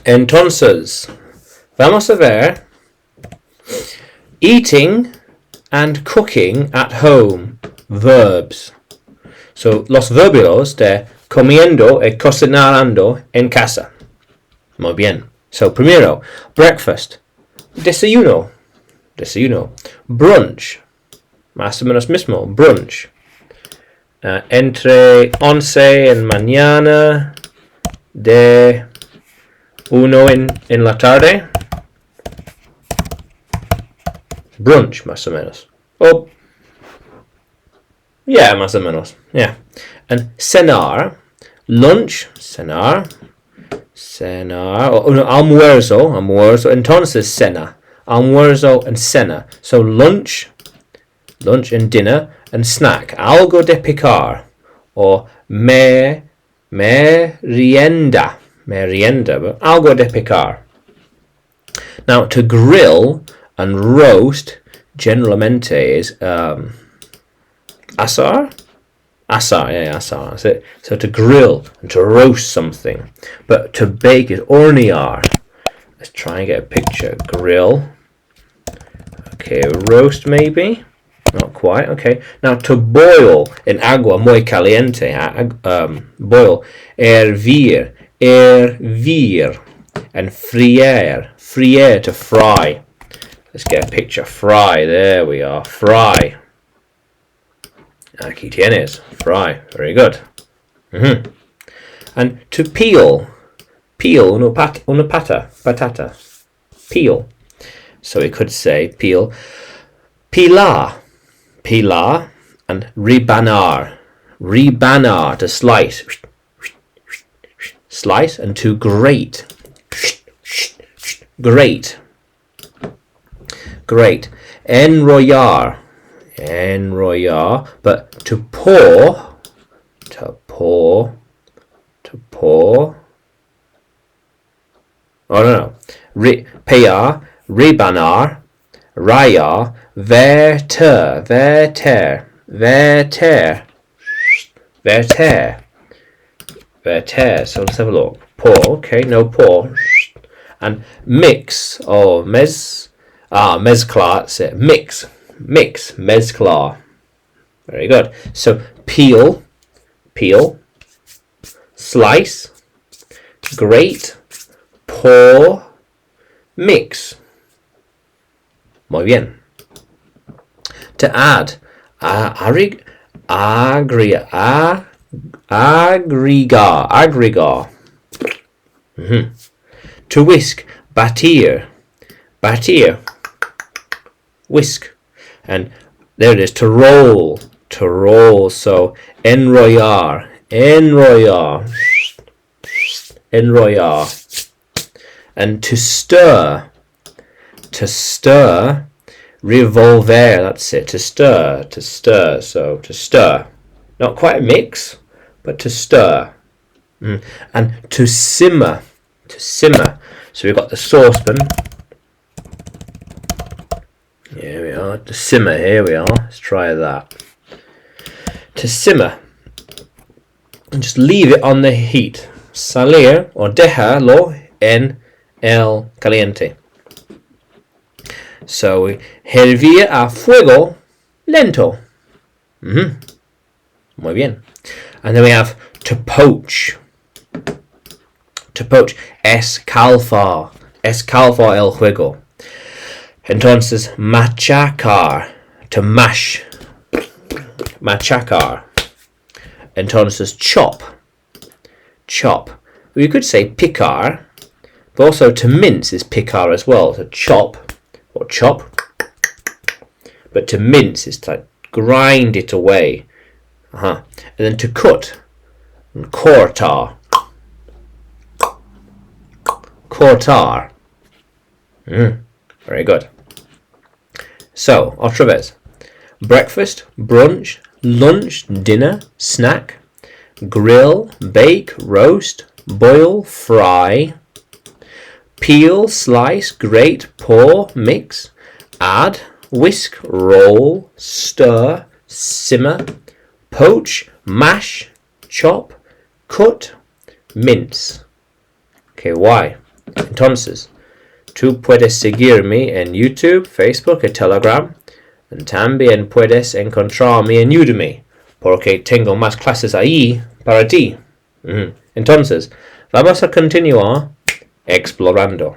Entonces, vamos a ver. Eating and cooking at home. Verbs. So, los verbios de comiendo y cocinando en casa. Muy bien. So, primero, breakfast. Desayuno. Brunch. Más o menos mismo. Brunch. Entre 11 en mañana de 1 en la tarde. Brunch, más o menos. Oh, yeah, más o menos. Yeah. And cenar. Lunch. Cenar. No, almuerzo. Entonces cena. Almuerzo and cena. So lunch and dinner, and snack. Algo de picar. Or merienda, but algo de picar. Now, to grill and roast, generalmente is asar? Asar, that's it. So to grill and to roast something. But to bake is hornear. Let's try and get a picture. Grill. Okay, roast maybe. Not quite. Okay. Now to boil in agua muy caliente. Boil. Hervir. And frier to fry. Let's get a picture. Fry. There we are. Fry. Aquí tienes. Fry. Very good. And to peel. Peel. Una patata. Peel. So we could say peel. Pilar and rebanar. Rebanar, to slice. Slice, and to grate. Grate. Enrollar, but to pour. Oh no. Pear, rebanar, rayar, verter. So let's have a look. Pour, okay, no pour. And mix, or mezclar, that's it. Mix, mezclar. Very good. So peel, slice, grate, pour, mix. Muy bien. To add, agregar. To whisk, batir, whisk. And there it is, to roll. So enrollar. And to stir, revolver, that's it, to stir. So to stir. Not quite a mix, but to stir. And to simmer. So we've got the saucepan. Here we are. To simmer. Here we are. Let's try that. To simmer. And just leave it on the heat. Salir or dejarlo en el caliente. So we hervir a fuego lento. Muy bien. And then we have to poach. Escalfar el juego. Entonces, machacar. To mash. Machacar. Entonces, chop. We could say picar, but also to mince is picar as well. So chop. But to mince is to grind it away. And then to cut. Cortar. Very good. So, otra vez. Breakfast, brunch, lunch, dinner, snack, grill, bake, roast, boil, fry, peel, slice, grate, pour, mix, add, whisk, roll, stir, simmer, poach, mash, chop, cut, mince. Okay, why? Entonces, tú puedes seguirme en YouTube, Facebook y Telegram. También puedes encontrarme en Udemy, porque tengo más clases ahí para ti. Entonces, vamos a continuar explorando.